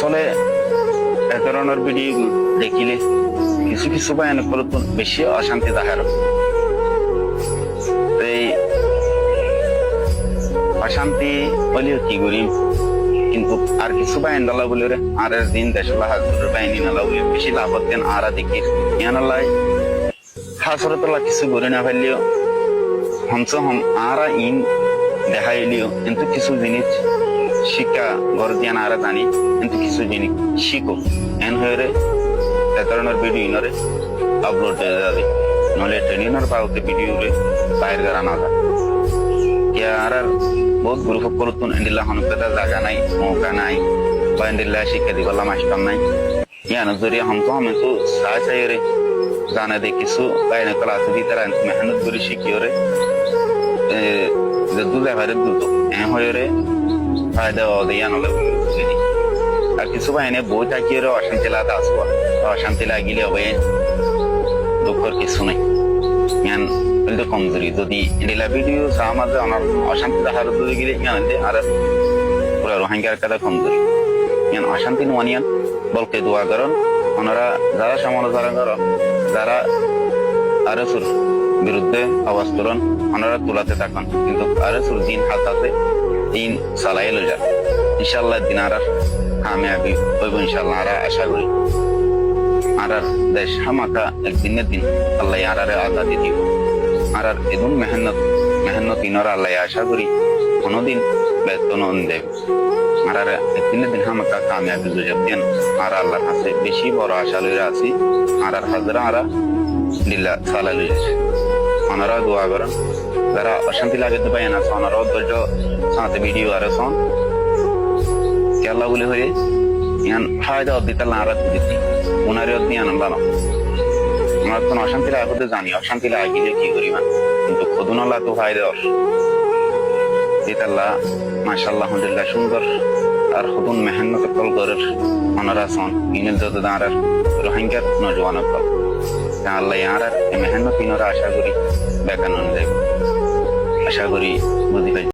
আসলে এ ধরনের ভিডিও দেখিলে কিছু কিছু বায়ান করত বেশি অশান্তি দেখার এই অশান্তি হলেও কি করি কিন্তু আর কিছু বায়ান ডালা বলে রে আর দিন দেশলা হাজুরের বাহিনী নালা বলে বেশি লাভ দেন আর দেখি ইয়ানালাই হাসরতলা কিছু করে না ফেললেও হমস হম আরা ইন দেখাইলিও কিন্তু কিছু জিনিস শিক্ষা গড় দিয়া না জানি কিন্তু কিছু জিনিস শিখো এন হয়ে এ ধরনের ভিডিও ইনরে আপলোড হয়ে যাবে নলে ট্রেনিংয়ের পাওতে ভিডিও রে বাইরে করা না যায় আর বহুত গ্রুপ করতুন এন্ডিলা হনকেতা জায়গা নাই মৌকা নাই বা এন্ডিলা শিক্ষা দিবলা মাস্টার নাই ইয়ানো জরিয়া হম তো আমি তো চাই রে জানে দে কিছু বাইরে ক্লাস দি তারা মেহনত করে শিখিও রে দুধে ভাইরে দুধ এ হয়ে রে ফায়দা দিয়া নলে আর কিছু বাইনে বই থাকিয়ে রে অশান্তি লাগা আসবো অশান্তি লাগিলে হবে দুঃখর কিছু নাই ইয়ান বলতে কমজোরি যদি এন্ডিলা ভিডিও সামাজে অনার অশান্তি দেখার যদি গেলে ইয়ান আর পুরা রোহিঙ্গার কথা কমজোরি ইয়ান অশান্তি নোয়ানিয়ান বলকে দোয়া করেন ওনারা যারা সমালোচনা করেন যারা আরসুর বিরুদ্ধে আওয়াজ তোলেন ওনারা তুলাতে থাকেন কিন্তু আরসুর দিন হাতাতে দিন চালাই লো যান ইনশাল্লাহ দিন আর কামিয়াবি হইব ইনশাল্লাহ আর আশা করি আর দেশ হামাকা একদিনের দিন আল্লাহ আরারে আজাদি দিব আর এদুন মেহনত ইনরা আল্লাহ আশা করি কোনোদিন বেতন দেব আর একদিনের দিন হামাকা কামিয়াবি জুজব দেন আর আল্লাহর কাছে বেশি বড় আশা লইরা আছি আর হাজরা আরা দিল্লা সালা লই যাচ্ছে ওনারা দোয়া করেন যারা অশান্তি লাগে তো পাই না ওনারাও ধৈর্য সাথে ভিডিও আর শোন কেলা বলে হয়ে ইয়ান ফায়দা দিতে আরা দিতি ওনারে দিয়ে আনন্দ আমার কোনো অশান্তি লাগে জানি অশান্তি লাগিলে কি করিবা কিন্তু খোদুনাল্লাহ তো ফায়দা দিতাল্লাহ মাশাআল্লাহ আলহামদুলিল্লাহ সুন্দর আর খুদুন মেহনত কল করের ওনারা শোন ইনের যত দাঁড়ার রোহিঙ্গার নজওয়ান কল আল্লাহ আর মেহনত ইনরা আশা করি বেকানন দেব আশা করি বুঝি